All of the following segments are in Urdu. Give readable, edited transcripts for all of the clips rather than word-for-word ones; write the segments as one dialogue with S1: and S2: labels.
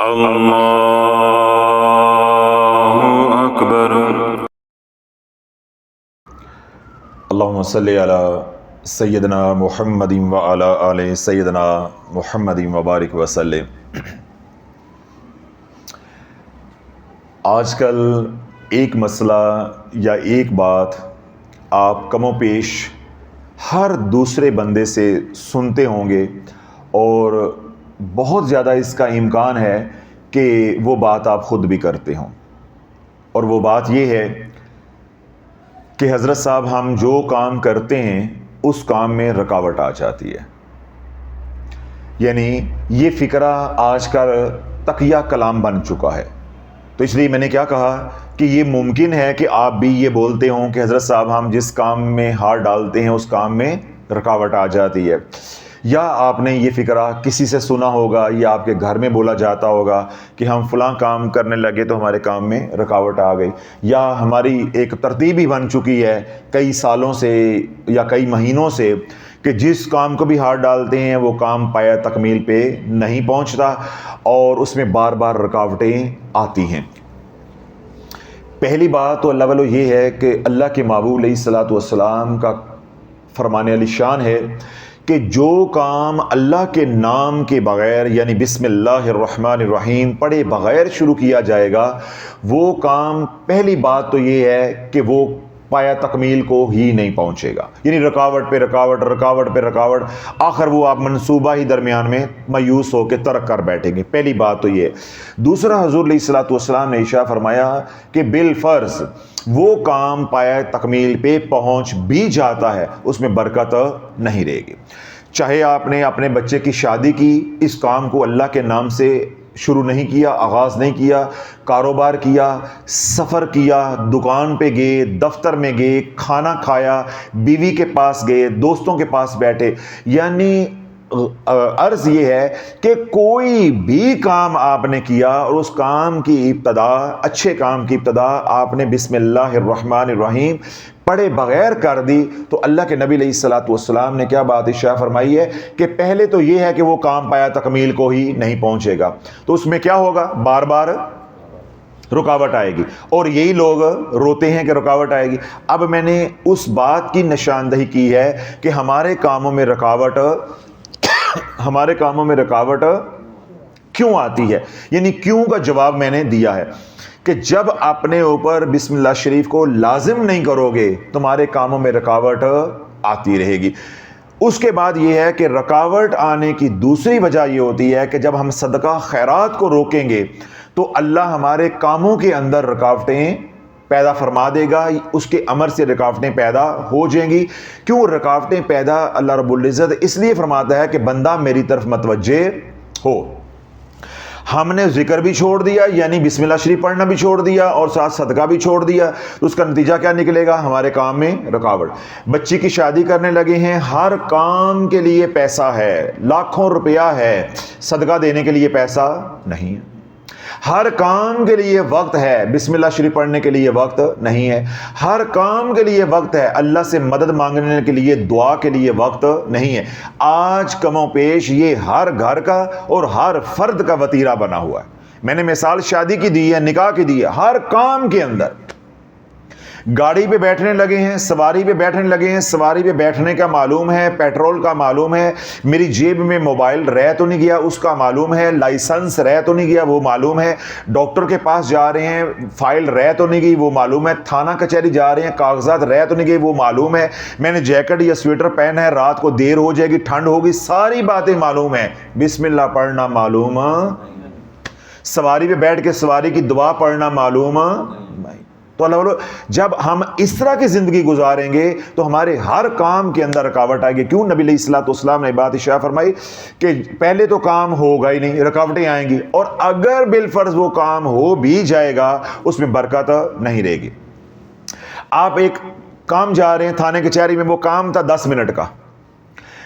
S1: اللہ اکبر۔
S2: اللہم صلی علی سیدنا محمد وعلی آل سیدنا محمد وبارک وسلم۔ آج کل ایک مسئلہ یا ایک بات آپ کم و بیش ہر دوسرے بندے سے سنتے ہوں گے، اور بہت زیادہ اس کا امکان ہے کہ وہ بات آپ خود بھی کرتے ہوں، اور وہ بات یہ ہے کہ حضرت صاحب ہم جو کام کرتے ہیں اس کام میں رکاوٹ آ جاتی ہے۔ یعنی یہ فکرہ آج کل تقیہ کلام بن چکا ہے۔ تو اس لیے میں نے کیا کہا کہ یہ ممکن ہے کہ آپ بھی یہ بولتے ہوں کہ حضرت صاحب ہم جس کام میں ہاتھ ڈالتے ہیں اس کام میں رکاوٹ آ جاتی ہے، یا آپ نے یہ فکرہ کسی سے سنا ہوگا یا آپ کے گھر میں بولا جاتا ہوگا کہ ہم فلاں کام کرنے لگے تو ہمارے کام میں رکاوٹ آ گئی، یا ہماری ایک ترتیب ہی بن چکی ہے کئی سالوں سے یا کئی مہینوں سے کہ جس کام کو بھی ہاتھ ڈالتے ہیں وہ کام پایہ تکمیل پہ نہیں پہنچتا اور اس میں بار بار رکاوٹیں آتی ہیں۔ پہلی بات تو اللہ والو یہ ہے کہ اللہ کے محبوب علیہ الصلوۃ والسلام کا فرمان علی شان ہے کہ جو کام اللہ کے نام کے بغیر یعنی بسم اللہ الرحمن الرحیم پڑھے بغیر شروع کیا جائے گا، وہ کام پہلی بات تو یہ ہے کہ وہ پایہ تکمیل کو ہی نہیں پہنچے گا، یعنی رکاوٹ پہ رکاوٹ، رکاوٹ پہ رکاوٹ، آخر وہ آپ منصوبہ ہی درمیان میں مایوس ہو کے ترک کر بیٹھیں گے۔ پہلی بات تو یہ ہے۔ دوسرا، حضور علیہ الصلوۃ والسلام نے ارشاد فرمایا کہ بالفرض وہ کام پایہ تکمیل پہ پہنچ بھی جاتا ہے اس میں برکت نہیں رہے گی۔ چاہے آپ نے اپنے بچے کی شادی کی، اس کام کو اللہ کے نام سے شروع نہیں کیا، آغاز نہیں کیا، کاروبار کیا، سفر کیا، دکان پہ گئے، دفتر میں گئے، کھانا کھایا، بیوی کے پاس گئے، دوستوں کے پاس بیٹھے، یعنی عرض یہ ہے کہ کوئی بھی کام آپ نے کیا اور اس کام کی ابتدا، اچھے کام کی ابتدا آپ نے بسم اللہ الرحمن الرحیم پڑھے بغیر کر دی، تو اللہ کے نبی علیہ الصلوۃ والسلام نے کیا بات ارشاد فرمائی ہے کہ پہلے تو یہ ہے کہ وہ کام پایہ تکمیل کو ہی نہیں پہنچے گا، تو اس میں کیا ہوگا؟ بار بار رکاوٹ آئے گی، اور یہی لوگ روتے ہیں کہ رکاوٹ آئے گی۔ اب میں نے اس بات کی نشاندہی کی ہے کہ ہمارے کاموں میں رکاوٹ کیوں آتی ہے، یعنی کیوں کا جواب میں نے دیا ہے کہ جب اپنے اوپر بسم اللہ شریف کو لازم نہیں کرو گے تمہارے کاموں میں رکاوٹ آتی رہے گی۔ اس کے بعد یہ ہے کہ رکاوٹ آنے کی دوسری وجہ یہ ہوتی ہے کہ جب ہم صدقہ خیرات کو روکیں گے تو اللہ ہمارے کاموں کے اندر رکاوٹیں پیدا فرما دے گا، اس کے امر سے رکاوٹیں پیدا ہو جائیں گی۔ کیوں رکاوٹیں پیدا اللہ رب العزت اس لیے فرماتا ہے کہ بندہ میری طرف متوجہ ہو۔ ہم نے ذکر بھی چھوڑ دیا، یعنی بسم اللہ شریف پڑھنا بھی چھوڑ دیا اور ساتھ صدقہ بھی چھوڑ دیا، تو اس کا نتیجہ کیا نکلے گا؟ ہمارے کام میں رکاوٹ۔ بچی کی شادی کرنے لگے ہیں، ہر کام کے لیے پیسہ ہے، لاکھوں روپیہ ہے، صدقہ دینے کے لیے پیسہ نہیں ہے۔ ہر کام کے لیے وقت ہے، بسم اللہ شریف پڑھنے کے لیے وقت نہیں ہے۔ ہر کام کے لیے وقت ہے، اللہ سے مدد مانگنے کے لیے، دعا کے لیے وقت نہیں ہے۔ آج کم و بیش یہ ہر گھر کا اور ہر فرد کا وتیرہ بنا ہوا ہے۔ میں نے مثال شادی کی دی ہے، نکاح کی دی ہے، ہر کام کے اندر گاڑی پہ بیٹھنے لگے ہیں، سواری پہ بیٹھنے لگے ہیں، سواری پہ بیٹھنے کا معلوم ہے، پیٹرول کا معلوم ہے، میری جیب میں موبائل رہ تو نہیں گیا اس کا معلوم ہے، لائسنس رہ تو نہیں گیا وہ معلوم ہے، ڈاکٹر کے پاس جا رہے ہیں فائل رہ تو نہیں گئی وہ معلوم ہے، تھانہ کچہری جا رہے ہیں کاغذات رہ تو نہیں گئی وہ معلوم ہے، میں نے جیکٹ یا سویٹر پہنا ہے رات کو دیر ہو جائے گی، ٹھنڈ ہوگی، ساری باتیں معلوم ہیں، بسم اللہ پڑھنا معلوم، سواری پہ بیٹھ کے سواری کی دعا پڑھنا معلوم نہیں۔ تو اللہ جب ہم اس طرح کی زندگی گزاریں گے تو ہمارے ہر کام کے اندر رکاوٹ آئے گی۔ کیوں؟ نبی علیہ الصلوۃ والسلام نے بات ارشاد فرمائی کہ پہلے تو کام ہوگا ہی نہیں، رکاوٹیں آئیں گی، اور اگر بالفرض وہ کام ہو بھی جائے گا اس میں برکت نہیں رہے گی۔ آپ ایک کام جا رہے ہیں تھانے کچہری میں، وہ کام تھا 10 منٹ کا،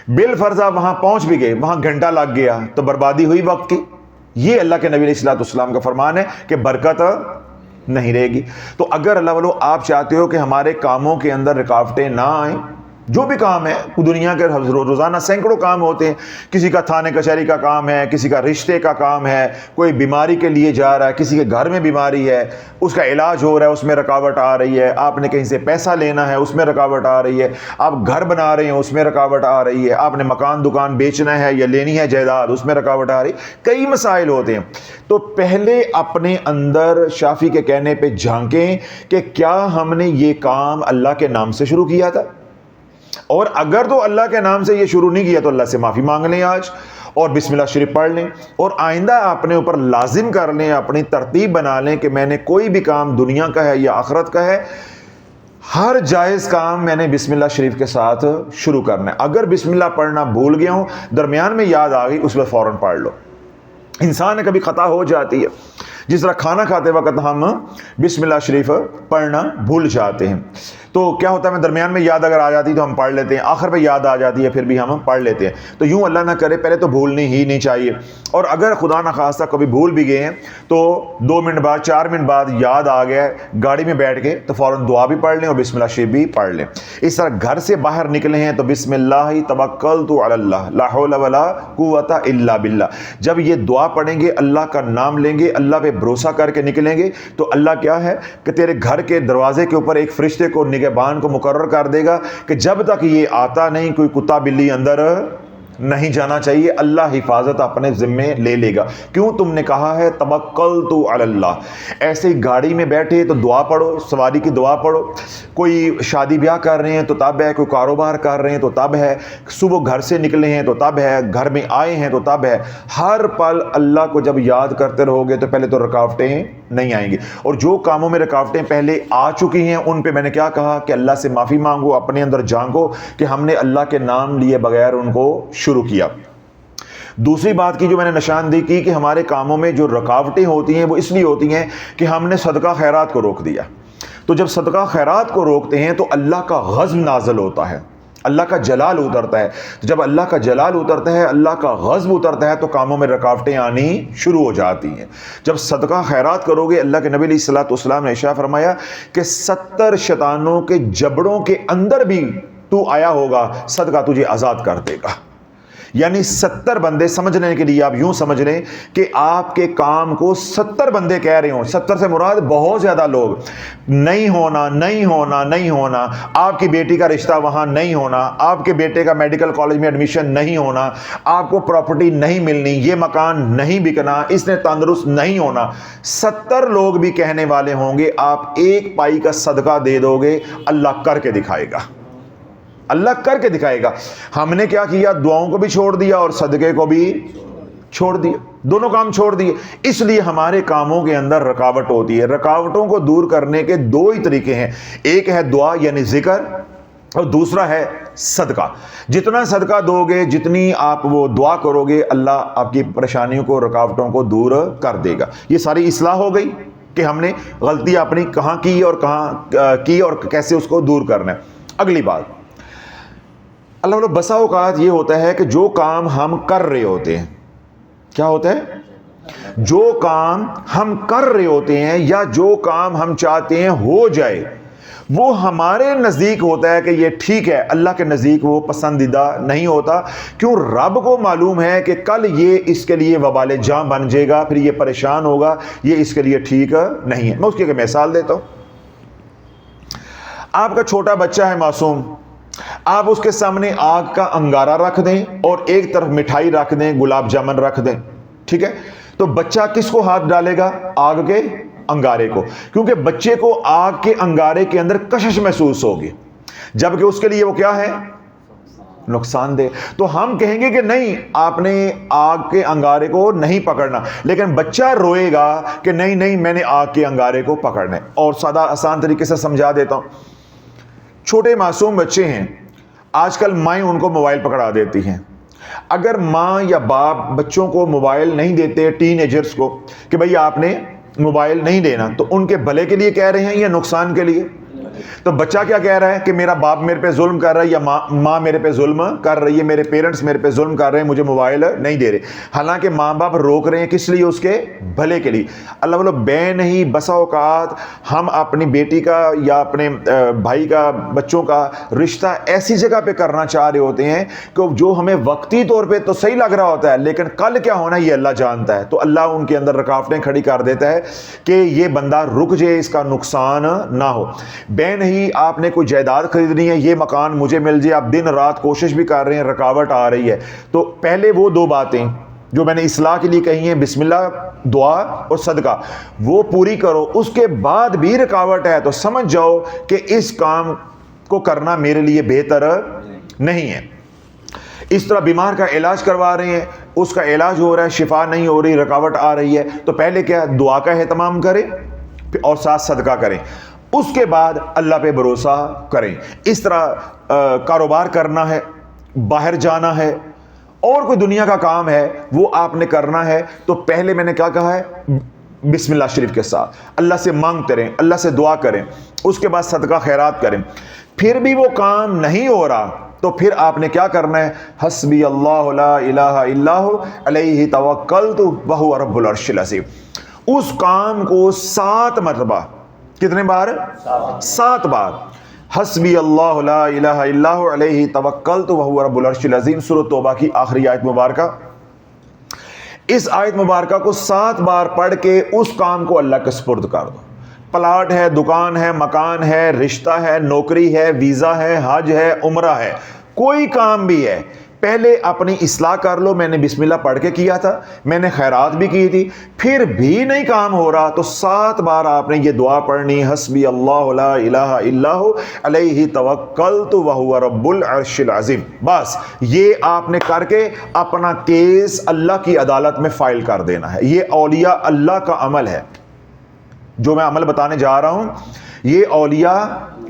S2: بالفرض آپ وہاں پہنچ بھی گئے، وہاں گھنٹہ لگ گیا تو بربادی ہوئی وقت کی۔ یہ اللہ کے نبی علیہ الصلوۃ والسلام کا فرمان ہے کہ برکت نہیں رہے گی۔ تو اگر اللہ والو آپ چاہتے ہو کہ ہمارے کاموں کے اندر رکاوٹیں نہ آئیں، جو بھی کام ہے دنیا کے روزانہ سینکڑوں کام ہوتے ہیں. کسی کا تھانے کچہری کا کام ہے, کسی کا رشتے کا کام ہے, کوئی بیماری کے لیے جا رہا ہے, کسی کے گھر میں بیماری ہے, اس کا علاج ہو رہا ہے, اس میں رکاوٹ آ رہی ہے, آپ نے کہیں سے پیسہ لینا ہے, اس میں رکاوٹ آ رہی ہے, آپ گھر بنا رہے ہیں, اس میں رکاوٹ آ رہی ہے, آپ نے مکان دکان بیچنا ہے یا لینی ہے جائیداد, اس میں رکاوٹ آ رہی ہے, کئی مسائل ہوتے ہیں. تو پہلے اپنے اندر شافی کے کہنے پہ جھانکیں کہ کیا ہم نے یہ کام اللہ کے نام سے شروع کیا تھا, اور اگر تو اللہ کے نام سے یہ شروع نہیں کیا تو اللہ سے معافی مانگ لیں آج, اور بسم اللہ شریف پڑھ لیں, اور آئندہ اپنے اوپر لازم کر لیں, اپنی ترتیب بنا لیں کہ میں نے کوئی بھی کام دنیا کا ہے یا آخرت کا ہے, ہر جائز کام میں نے بسم اللہ شریف کے ساتھ شروع کرنا ہے. اگر بسم اللہ پڑھنا بھول گیا ہوں, درمیان میں یاد آ گئی, اس وقت فوراً پڑھ لو. انسان نے کبھی خطا ہو جاتی ہے, جس طرح کھانا کھاتے وقت ہم بسم اللہ شریف پڑھنا بھول جاتے ہیں, تو کیا ہوتا ہے میں درمیان میں یاد اگر آ جاتی تو ہم پڑھ لیتے ہیں, آخر پہ یاد آ جاتی ہے پھر بھی ہم پڑھ لیتے ہیں. تو یوں اللہ نہ کرے, پہلے تو بھولنی ہی نہیں چاہیے, اور اگر خدا نخواستہ کبھی بھول بھی گئے ہیں تو 2 منٹ بعد 4 منٹ بعد یاد آ گیا گاڑی میں بیٹھ کے تو فوراً دعا بھی پڑھ لیں اور بسم اللہ شریف بھی پڑھ لیں. اس طرح گھر سے باہر نکلے ہیں تو بسم اللہ توکلت علی اللہ لا حول ولا قوت الا باللہ, جب یہ دعا پڑھیں گے, اللہ کا نام لیں گے, اللہ پہ بھروسہ کر کے نکلیں گے, تو اللہ کیا ہے کہ تیرے گھر کے دروازے کے اوپر ایک فرشتے کو نگہبان کو مقرر کر دے گا کہ جب تک یہ آتا نہیں کوئی کتا بلی اندر نہیں جانا چاہیے, اللہ حفاظت اپنے ذمے لے لے گا. کیوں؟ تم نے کہا ہے توکلت علی اللہ. ایسے ہی گاڑی میں بیٹھے تو دعا پڑھو, سواری کی دعا پڑھو, کوئی شادی بیاہ کر رہے ہیں تو تب ہے, کوئی کاروبار کر رہے ہیں تو تب ہے, صبح گھر سے نکلے ہیں تو تب ہے, گھر میں آئے ہیں تو تب ہے. ہر پل اللہ کو جب یاد کرتے رہو گے تو پہلے تو رکاوٹیں نہیں آئیں گی, اور جو کاموں میں رکاوٹیں پہلے آ چکی ہیں ان پہ میں نے کیا کہا کہ اللہ سے معافی مانگو, اپنے اندر جھانکو کہ ہم نے اللہ کے نام لیے بغیر ان کو شروع کیا. دوسری بات کی جو میں نے نشاندہی کی کہ ہمارے کاموں میں جو رکاوٹیں ہوتی ہیں وہ اس لیے ہوتی ہیں کہ ہم نے صدقہ خیرات کو روک دیا. تو جب صدقہ خیرات کو روکتے ہیں تو اللہ کا غضب نازل ہوتا ہے, اللہ کا جلال اترتا ہے. جب اللہ کا جلال اترتا ہے, اللہ کا غضب اترتا ہے, تو کاموں میں رکاوٹیں آنی شروع ہو جاتی ہیں. جب صدقہ خیرات کرو گے, اللہ کے نبی علیہ الصلوۃ والسلام نے ارشاد فرمایا کہ 70 شیطانوں کے جبڑوں کے اندر بھی تو آیا ہوگا, صدقہ تجھے آزاد کر دے گا. یعنی 70 بندے, سمجھنے کے لیے آپ یوں سمجھ لیں کہ آپ کے کام کو 70 بندے کہہ رہے ہوں. 70 سے مراد بہت زیادہ لوگ, نہیں ہونا نہیں ہونا نہیں ہونا, آپ کی بیٹی کا رشتہ وہاں نہیں ہونا, آپ کے بیٹے کا میڈیکل کالج میں ایڈمیشن نہیں ہونا, آپ کو پراپرٹی نہیں ملنی, یہ مکان نہیں بکنا, اس نے تندرست نہیں ہونا. 70 لوگ بھی کہنے والے ہوں گے, آپ ایک پائی کا صدقہ دے دو گے, اللہ کر کے دکھائے گا, اللہ کر کے دکھائے گا. ہم نے کیا کیا, دعاؤں کو بھی چھوڑ دیا اور صدقے کو بھی چھوڑ دیا, دونوں کام چھوڑ دیے. اس لیے ہمارے کاموں کے اندر رکاوٹ ہوتی ہے. رکاوٹوں کو دور کرنے کے 2 ہی طریقے ہیں, ایک ہے دعا یعنی ذکر, اور دوسرا ہے صدقہ. جتنا صدقہ دو گے, جتنی آپ وہ دعا کرو گے, اللہ آپ کی پریشانیوں کو, رکاوٹوں کو دور کر دے گا. یہ ساری اصلاح ہو گئی کہ ہم نے غلطی اپنی کہاں کی اور کہاں کی اور کیسے اس کو دور کرنا ہے. اگلی بات, اللہ تعالیٰ بسا اوقات یہ ہوتا ہے کہ جو کام ہم کر رہے ہوتے ہیں, کیا ہوتا ہے, جو کام ہم کر رہے ہوتے ہیں یا جو کام ہم چاہتے ہیں ہو جائے, وہ ہمارے نزدیک ہوتا ہے کہ یہ ٹھیک ہے, اللہ کے نزدیک وہ پسندیدہ نہیں ہوتا. کیوں؟ رب کو معلوم ہے کہ کل یہ اس کے لیے وبال جاں بن جائے گا, پھر یہ پریشان ہوگا, یہ اس کے لیے ٹھیک نہیں ہے. میں اس کی ایک مثال دیتا ہوں. آپ کا چھوٹا بچہ ہے معصوم, آپ اس کے سامنے آگ کا انگارہ رکھ دیں اور ایک طرف مٹھائی رکھ دیں, گلاب جامن رکھ دیں, ٹھیک ہے, تو بچہ کس کو ہاتھ ڈالے گا؟ آگ کے انگارے کو, کیونکہ بچے کو آگ کے انگارے کے اندر کشش محسوس ہوگی, جبکہ اس کے لیے وہ کیا ہے؟ نقصان دہ. تو ہم کہیں گے کہ نہیں, آپ نے آگ کے انگارے کو نہیں پکڑنا, لیکن بچہ روئے گا کہ نہیں نہیں میں نے آگ کے انگارے کو پکڑنا ہے. اور سادہ آسان طریقے سے سمجھا دیتا ہوں. چھوٹے معصوم بچے ہیں, آج کل مائیں ان کو موبائل پکڑا دیتی ہیں. اگر ماں یا باپ بچوں کو موبائل نہیں دیتے, ٹین ایجرز کو, کہ بھئی آپ نے موبائل نہیں دینا, تو ان کے بھلے کے لیے کہہ رہے ہیں یا نقصان کے لیے؟ تو بچہ کیا کہہ رہا ہے کہ میرا باپ میرے پہ ظلم کر رہا ہے یا ماں میرے پہ ظلم کر رہی ہے، میرے پیرنٹس میرے پہ ظلم کر رہے ہیں، مجھے موبائل نہیں دے رہے، حالانکہ ماں باپ روک رہے ہیں کس لیے؟ اس کے بھلے کے لیے۔ اللہ بولو بے نہیں، بسا اوقات ہم اپنی بیٹی کا یا اپنے بھائی کا، بچوں کا رشتہ ایسی جگہ پہ کرنا چاہ رہے ہوتے ہیں کہ جو ہمیں وقتی طور پہ تو صحیح لگ رہا ہوتا ہے، لیکن کل کیا ہونا یہ اللہ جانتا ہے۔ تو اللہ ان کے اندر رکاوٹیں کھڑی کر دیتا ہے کہ یہ بندہ رک جائے، اس کا نقصان نہ ہو۔ بے نہیں، آپ نے کوئی جائیداد خریدنی ہے، یہ مکان مجھے مل جائے، آپ دن رات کوشش بھی کر رہے ہیں، رکاوٹ آ رہی ہے، تو پہلے وہ دو باتیں جو میں نے اصلاح کے لیے کہی ہیں، بسم اللہ، دعا اور صدقہ، وہ پوری کرو۔ اس کے بعد بھی رکاوٹ ہے تو سمجھ جاؤ کہ اس کام کو کرنا میرے لیے بہتر نہیں ہے۔ اس طرح بیمار کا علاج کروا رہے ہیں، اس کا علاج ہو رہا ہے، شفا نہیں ہو رہی، رکاوٹ آ رہی ہے، تو پہلے کیا؟ دعا کا اہتمام کریں اور ساتھ صدقہ کریں، اس کے بعد اللہ پہ بھروسہ کریں۔ اس طرح کاروبار کرنا ہے، باہر جانا ہے، اور کوئی دنیا کا کام ہے وہ آپ نے کرنا ہے، تو پہلے میں نے کیا کہا ہے؟ بسم اللہ شریف کے ساتھ اللہ سے مانگتے رہیں، اللہ سے دعا کریں، اس کے بعد صدقہ خیرات کریں۔ پھر بھی وہ کام نہیں ہو رہا تو پھر آپ نے کیا کرنا ہے؟ حسبی اللہ لا الہ الا ہو علیہ توکلت وہو رب العرش العظیم۔ اس کام کو 7 مرتبہ، کتنے بار؟ 7 بار، حسبی اللہ لا الہ الا ہو علیہ توکلت وہو رب العرش العظیم، سورۃ توبہ کی آخری آیت مبارکہ۔ اس آیت مبارکہ کو 7 بار پڑھ کے اس کام کو اللہ کے سپرد کر دو۔ پلاٹ ہے، دکان ہے، مکان ہے، رشتہ ہے، نوکری ہے، ویزا ہے، حج ہے، عمرہ ہے، کوئی کام بھی ہے، پہلے اپنی اصلاح کر لو۔ میں نے بسم اللہ پڑھ کے کیا تھا، میں نے خیرات بھی کی تھی، پھر بھی نہیں کام ہو رہا تو 7 بار آپ نے یہ دعا پڑھنی، حسبی اللہ لا الہ الا ہو علیہ توکلت وہو رب العرش العظیم۔ بس یہ آپ نے کر کے اپنا کیس اللہ کی عدالت میں فائل کر دینا ہے۔ یہ اولیاء اللہ کا عمل ہے، جو میں عمل بتانے جا رہا ہوں، یہ اولیاء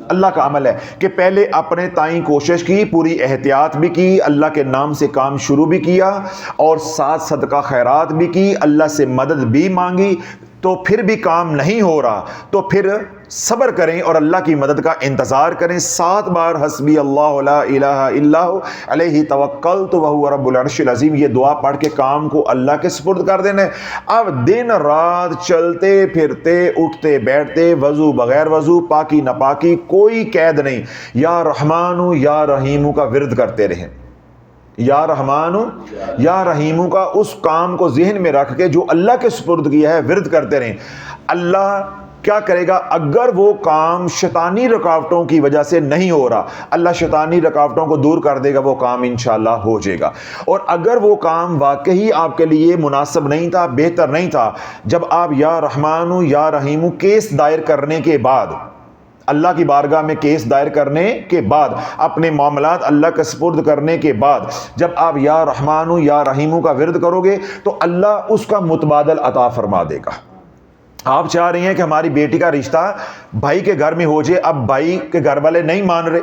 S2: اللہ کا عمل ہے کہ پہلے اپنے تائیں کوشش کی، پوری احتیاط بھی کی، اللہ کے نام سے کام شروع بھی کیا، اور ساتھ صدقہ خیرات بھی کی، اللہ سے مدد بھی مانگی، تو پھر بھی کام نہیں ہو رہا تو پھر صبر کریں اور اللہ کی مدد کا انتظار کریں۔ 7 بار حسبی اللہ لا الہ الا ہو علیہ توکلت وہو رب العرش العظیم، یہ دعا پڑھ کے کام کو اللہ کے سپرد کر دینا ہے۔ اب دن رات چلتے پھرتے، اٹھتے بیٹھتے، وضو بغیر وضو، پاکی ناپاکی، کوئی قید نہیں، یا رحمانو یا رحیمو کا ورد کرتے رہیں، یا رحمانو یا رحیمو کا اس کام کو ذہن میں رکھ کے جو اللہ کے سپرد کیا ہے ورد کرتے رہیں۔ اللہ کیا کرے گا؟ اگر وہ کام شیطانی رکاوٹوں کی وجہ سے نہیں ہو رہا، اللہ شیطانی رکاوٹوں کو دور کر دے گا، وہ کام انشاءاللہ ہو جائے گا۔ اور اگر وہ کام واقعی آپ کے لیے مناسب نہیں تھا، بہتر نہیں تھا، جب آپ یا رحمانو یا رحیمو کیس دائر کرنے کے بعد، اللہ کی بارگاہ میں کیس دائر کرنے کے بعد، اپنے معاملات اللہ کے سپرد کرنے کے بعد، جب آپ یا رحمانو یا رحیمو کا ورد کرو گے تو اللہ اس کا متبادل عطا فرما دے گا۔ آپ چاہ رہی ہیں کہ ہماری بیٹی کا رشتہ بھائی کے گھر میں ہو جائے، اب بھائی کے گھر والے نہیں مان رہے،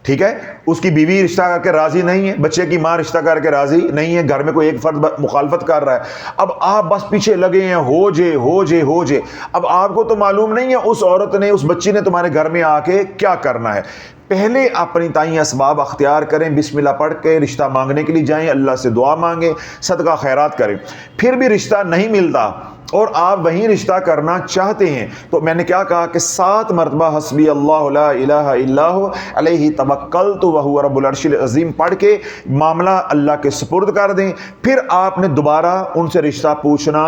S2: ٹھیک ہے، اس کی بیوی رشتہ کر کے راضی نہیں ہے، بچے کی ماں رشتہ کر کے راضی نہیں ہے، گھر میں کوئی ایک فرد مخالفت کر رہا ہے، اب آپ بس پیچھے لگے ہیں، ہو جے ہو جے ہو جے۔ اب آپ کو تو معلوم نہیں ہے اس عورت نے، اس بچی نے تمہارے گھر میں آ کے کیا کرنا ہے۔ پہلے اپنی تائیں اسباب اختیار کریں، بسم اللہ پڑھ کے رشتہ مانگنے کے لیے جائیں، اللہ سے دعا مانگیں، صدقہ خیرات کریں۔ پھر بھی رشتہ نہیں ملتا اور آپ وہیں رشتہ کرنا چاہتے ہیں تو میں نے کیا کہا کہ 7 مرتبہ حسبی اللہ لا الہ الا ہو علیہ توکلت وہو رب العرش العظیم پڑھ کے معاملہ اللہ کے سپرد کر دیں۔ پھر آپ نے دوبارہ ان سے رشتہ پوچھنا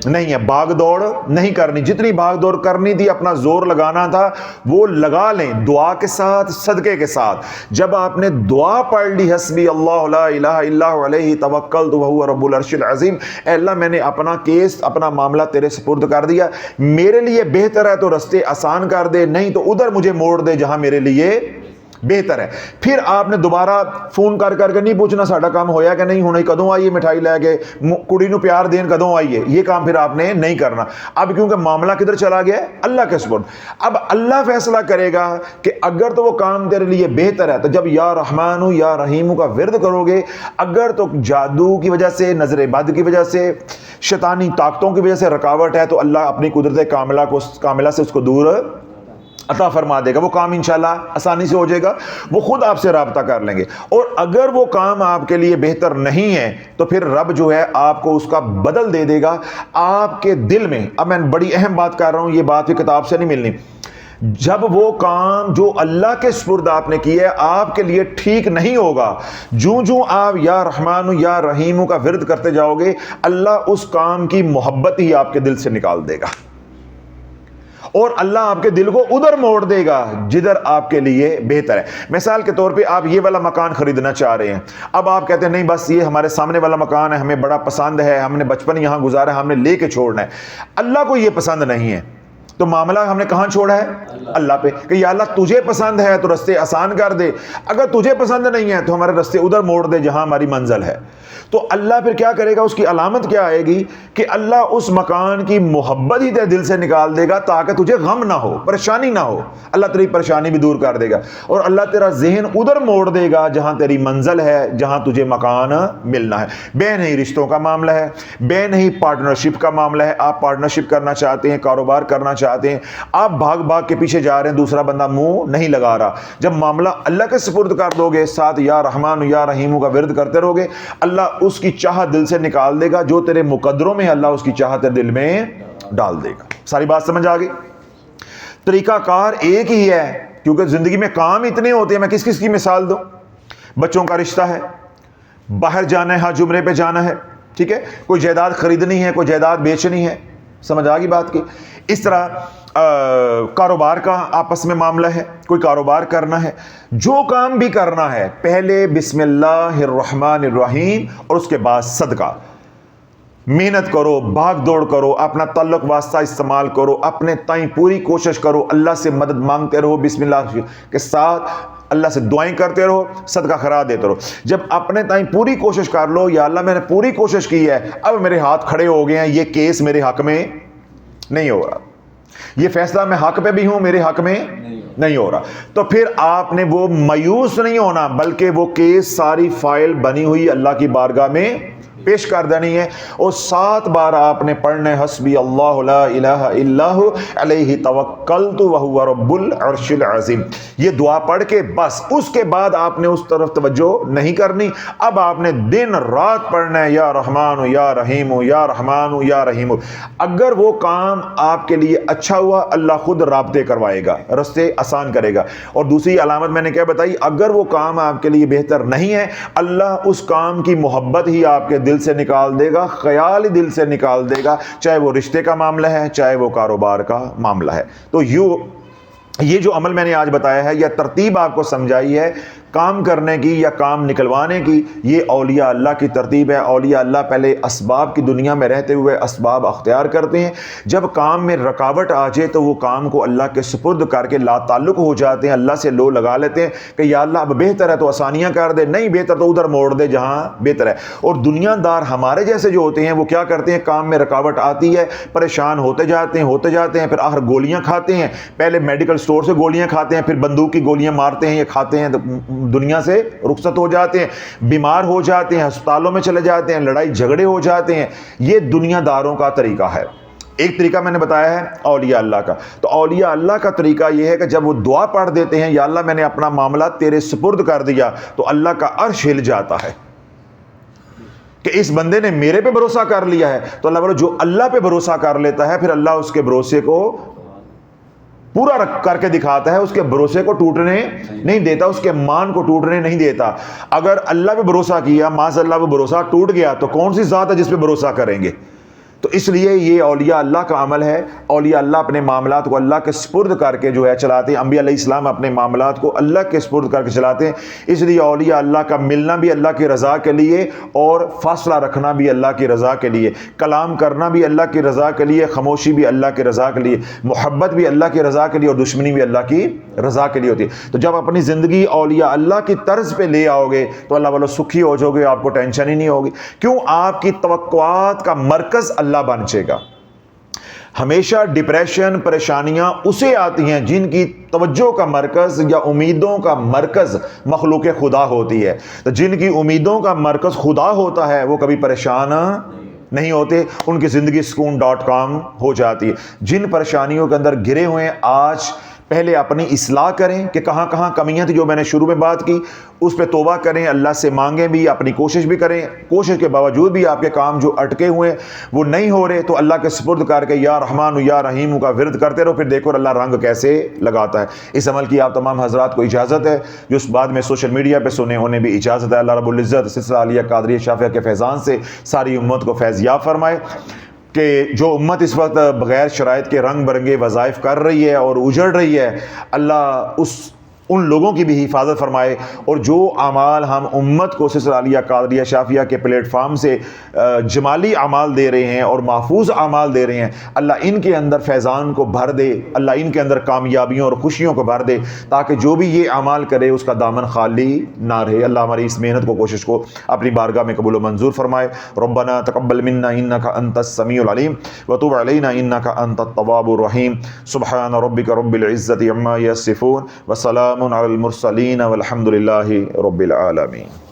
S2: نہیں ہے، بھاگ دوڑ نہیں کرنی، جتنی بھاگ دوڑ کرنی تھی، اپنا زور لگانا تھا وہ لگا لیں، دعا کے ساتھ، صدقے کے ساتھ۔ جب آپ نے دعا پڑھ لی حسبی اللہ لا الہ الا ہو علیہ توکلت وہو رب العرش العظیم، اے اللہ میں نے اپنا کیس، اپنا معاملہ تیرے سپرد کر دیا، میرے لیے بہتر ہے تو رستے آسان کر دے، نہیں تو ادھر مجھے موڑ دے جہاں میرے لیے بہتر ہے۔ پھر آپ نے دوبارہ فون کر کے نہیں پوچھنا ساڈا کام ہویا کہ نہیں ہونا، کدوں آئیے مٹھائی لے کے، کڑی نو پیار دین کدوں آئیے، یہ کام پھر آپ نے نہیں کرنا۔ اب کیونکہ معاملہ کدھر چلا گیا ہے؟ اللہ کے سپرد۔ اب اللہ فیصلہ کرے گا کہ اگر تو وہ کام تیرے لیے بہتر ہے تو جب یا رحمانو یا رحیمو کا ورد کرو گے، اگر تو جادو کی وجہ سے، نظر بد کی وجہ سے، شیطانی طاقتوں کی وجہ سے رکاوٹ ہے تو اللہ اپنی قدرت کاملہ سے اس کو دور عطا فرما دے گا، وہ کام انشاءاللہ آسانی سے ہو جائے گا، وہ خود آپ سے رابطہ کر لیں گے۔ اور اگر وہ کام آپ کے لیے بہتر نہیں ہے تو پھر رب جو ہے آپ کو اس کا بدل دے دے گا آپ کے دل میں۔ اب میں بڑی اہم بات کر رہا ہوں، یہ بات بھی کتاب سے نہیں ملنی۔ جب وہ کام جو اللہ کے سپرد آپ نے کیا ہے آپ کے لیے ٹھیک نہیں ہوگا، جوں آپ یا رحمان یا رحیم کا ورد کرتے جاؤ گے، اللہ اس کام کی محبت ہی آپ کے دل سے نکال دے گا، اور اللہ آپ کے دل کو ادھر موڑ دے گا جدھر آپ کے لیے بہتر ہے۔ مثال کے طور پہ آپ یہ والا مکان خریدنا چاہ رہے ہیں، اب آپ کہتے ہیں نہیں بس یہ ہمارے سامنے والا مکان ہے، ہمیں بڑا پسند ہے، ہم نے بچپن یہاں گزارا ہے، ہم نے لے کے چھوڑنا ہے۔ اللہ کو یہ پسند نہیں ہے تو معاملہ ہم نے کہاں چھوڑا ہے؟ اللہ پہ، کہ یا اللہ تجھے پسند ہے تو رستے آسان کر دے، اگر تجھے پسند نہیں ہے تو ہمارے رستے ادھر موڑ دے جہاں ہماری منزل ہے۔ تو اللہ پھر کیا کرے گا؟ اس کی علامت کیا آئے گی کہ اللہ اس مکان کی محبت ہی تیرے دل سے نکال دے گا تاکہ تجھے غم نہ ہو، پریشانی نہ ہو، اللہ تیری پریشانی بھی دور کر دے گا، اور اللہ تیرا ذہن ادھر موڑ دے گا جہاں تیری منزل ہے، جہاں تجھے مکان ملنا ہے۔ بے نہیں رشتوں کا معاملہ ہے، بے نہیں پارٹنرشپ کا معاملہ ہے، آپ پارٹنرشپ کرنا چاہتے ہیں، کاروبار کرنا چاہتے ہیں، آپ بھاگ کے پیچھے جا رہے ہیں، دوسرا بندہ منہ نہیں لگا رہا، جب معاملہ اللہ کے سپرد کر دو گے، ساتھ یا رحمان یا رحیم کا ورد کرتے رہو گے، اللہ اس کی چاہت دل سے نکال دے گا، جو تیرے مقدروں میں اللہ اس کی چاہت دل میں ڈال دے گا۔ ساری بات سمجھ آ گئی؟ طریقہ کار ایک ہی ہے، کیونکہ زندگی میں کام اتنے ہوتے ہیں، میں کس کی مثال دوں؟ بچوں کا رشتہ ہے، باہر جانا ہے، ہاں جمرے پہ جانا ہے، ٹھیک ہے، کوئی جائیداد خریدنی ہے، کوئی جائیداد بیچنی ہے، سمجھ آ گئی بات کی؟ اس طرح کاروبار کا آپس میں معاملہ ہے، کوئی کاروبار کرنا ہے، جو کام بھی کرنا ہے پہلے بسم اللہ الرحمن الرحیم اور اس کے بعد صدقہ، محنت کرو، بھاگ دوڑ کرو، اپنا تعلق واسطہ استعمال کرو، اپنے تائیں پوری کوشش کرو، اللہ سے مدد مانگتے رہو، بسم اللہ کے ساتھ اللہ سے دعائیں کرتے رہو، صدقہ خیرات دیتے رہو۔ جب اپنے تائیں پوری کوشش کر لو، یا اللہ میں نے پوری کوشش کی ہے، اب میرے ہاتھ کھڑے ہو گئے ہیں، یہ کیس میرے حق میں نہیں ہو رہا، یہ فیصلہ میں حق پہ بھی ہوں، میرے حق میں نہیں ہو رہا، تو پھر آپ نے وہ مایوس نہیں ہونا، بلکہ وہ کیس ساری فائل بنی ہوئی اللہ کی بارگاہ میں پیش کر دینی ہے، اور 7 بار آپ نے پڑھنا ہے حسبی اللہ لا الہ الا ہو علیہ توکلت وہو رب العرش العظیم۔ یہ دعا پڑھ کے بس اس کے بعد آپ نے اس طرف توجہ نہیں کرنی، اب آپ نے دن رات پڑھنا ہے یا رحمان یا رحیم یا رحمان یا رحیم۔ اگر وہ کام آپ کے لیے اچھا ہوا، اللہ خود رابطے کروائے گا، رستے آسان کرے گا۔ اور دوسری علامت میں نے کیا بتائی؟ اگر وہ کام آپ کے لیے بہتر نہیں ہے، اللہ اس کام کی محبت ہی آپ کے دل سے نکال دے گا، خیال ہی دل سے نکال دے گا، چاہے وہ رشتے کا معاملہ ہے، چاہے وہ کاروبار کا معاملہ ہے۔ تو یہ جو عمل میں نے آج بتایا ہے، یا ترتیب آپ کو سمجھائی ہے کام کرنے کی یا کام نکلوانے کی، یہ اولیاء اللہ کی ترتیب ہے۔ اولیاء اللہ پہلے اسباب کی دنیا میں رہتے ہوئے اسباب اختیار کرتے ہیں، جب کام میں رکاوٹ آ جائے تو وہ کام کو اللہ کے سپرد کر کے لا تعلق ہو جاتے ہیں، اللہ سے لو لگا لیتے ہیں کہ یا اللہ اب بہتر ہے تو آسانیاں کر دے، نہیں بہتر تو ادھر موڑ دے جہاں بہتر ہے۔ اور دنیا دار ہمارے جیسے جو ہوتے ہیں وہ کیا کرتے ہیں؟ کام میں رکاوٹ آتی ہے، پریشان ہوتے جاتے ہیں، پھر آخر گولیاں کھاتے ہیں، پہلے میڈیکل سٹور سے گولیاں کھاتے ہیں، پھر بندوق کی گولیاں مارتے ہیں یا کھاتے ہیں، دنیا سے رخصت ہو جاتے ہیں، بیمار ہو جاتے ہیں، ہسپتالوں میں چلے جاتے ہیں، لڑائی جھگڑے ہو جاتے ہیں۔ یہ دنیا داروں کا طریقہ ہے۔ ایک طریقہ میں نے بتایا ہے اولیاء اللہ کا، تو اولیاء اللہ کا طریقہ یہ ہے کہ جب وہ دعا پڑھ دیتے ہیں یا اللہ میں نے اپنا معاملہ تیرے سپرد کر دیا، تو اللہ کا عرش ہل جاتا ہے کہ اس بندے نے میرے پہ بھروسہ کر لیا ہے۔ تو اللہ جو اللہ پہ بھروسہ کر لیتا ہے، پھر اللہ اس کے بھروسے کو پورا کر کے دکھاتا ہے، اس کے بھروسے کو ٹوٹنے نہیں دیتا، اس کے مان کو ٹوٹنے نہیں دیتا۔ اگر اللہ پہ بھروسہ کیا، معاذ اللہ پہ بھروسہ ٹوٹ گیا تو کون سی ذات ہے جس پہ بھروسہ کریں گے؟ تو اس لیے یہ اولیاء اللہ کا عمل ہے۔ اولیاء اللہ اپنے معاملات کو اللہ کے سپرد کر کے جو ہے چلاتے ہیں، انبیاء علیہ السلام اپنے معاملات کو اللہ کے سپرد کر کے چلاتے ہیں۔ اس لیے اولیاء اللہ کا ملنا بھی اللہ کی رضا کے لیے، اور فاصلہ رکھنا بھی اللہ کی رضا کے لیے، کلام کرنا بھی اللہ کی رضا کے لیے، خاموشی بھی اللہ کی رضا کے لیے، محبت بھی اللہ کی رضا کے لیے، اور دشمنی بھی اللہ کی رضا کے لیے ہوتی ہے۔ تو جب اپنی زندگی اولیاء اللہ کی طرز پہ لے آؤ گے تو اللہ والو سکھی ہو جاؤ گے، آپ کو ٹینشن ہی نہیں ہوگی، کیوں؟ آپ کی توقعات کا مرکز اللہ بن جائے گا۔ ہمیشہ ڈپریشن، پریشانیاں اسے آتی ہیں جن کی توجہ کا مرکز یا امیدوں کا مرکز مخلوق خدا ہوتی ہے۔ تو جن کی امیدوں کا مرکز خدا ہوتا ہے وہ کبھی پریشان نہیں ہوتے، ان کی زندگی سکون.com ہو جاتی ہے۔ جن پریشانیوں کے اندر گرے ہوئے ہیں، آج پہلے اپنی اصلاح کریں کہ کہاں کہاں کمیاں تھیں جو میں نے شروع میں بات کی، اس پہ توبہ کریں، اللہ سے مانگیں بھی، اپنی کوشش بھی کریں، کوشش کے باوجود بھی آپ کے کام جو اٹکے ہوئے ہیں وہ نہیں ہو رہے تو اللہ کے سپرد کر کے یا رحمان یا رحیم کا ورد کرتے رہو، پھر دیکھو اللہ رنگ کیسے لگاتا ہے۔ اس عمل کی آپ تمام حضرات کو اجازت ہے، جو اس بعد میں سوشل میڈیا پہ سنے انہیں بھی اجازت ہے۔ اللہ رب العزت سلسلہ عالیہ قادریہ شافعہ کے فیضان سے ساری امت کو فیض یاب فرمائے، کہ جو امت اس وقت بغیر شرائط کے رنگ برنگے وظائف کر رہی ہے اور اجڑ رہی ہے، اللہ ان لوگوں کی بھی حفاظت فرمائے، اور جو اعمال ہم امت کو سلسلہ عالیہ قادریہ شافعہ کے پلیٹ فارم سے جمالی اعمال دے رہے ہیں اور محفوظ اعمال دے رہے ہیں، اللہ ان کے اندر فیضان کو بھر دے، اللہ ان کے اندر کامیابیوں اور خوشیوں کو بھر دے، تاکہ جو بھی یہ اعمال کرے اس کا دامن خالی نہ رہے۔ اللہ ہماری اس محنت کو، کوشش کو اپنی بارگاہ میں قبول و منظور فرمائے۔ ربنا تقبل منا انک انت السمیع العلیم وتب علینا انک انت التواب الرحیم۔ سبحان ربک رب العزۃ عما یصفون وسلام علی المرسلین والحمد للہ رب العالمین۔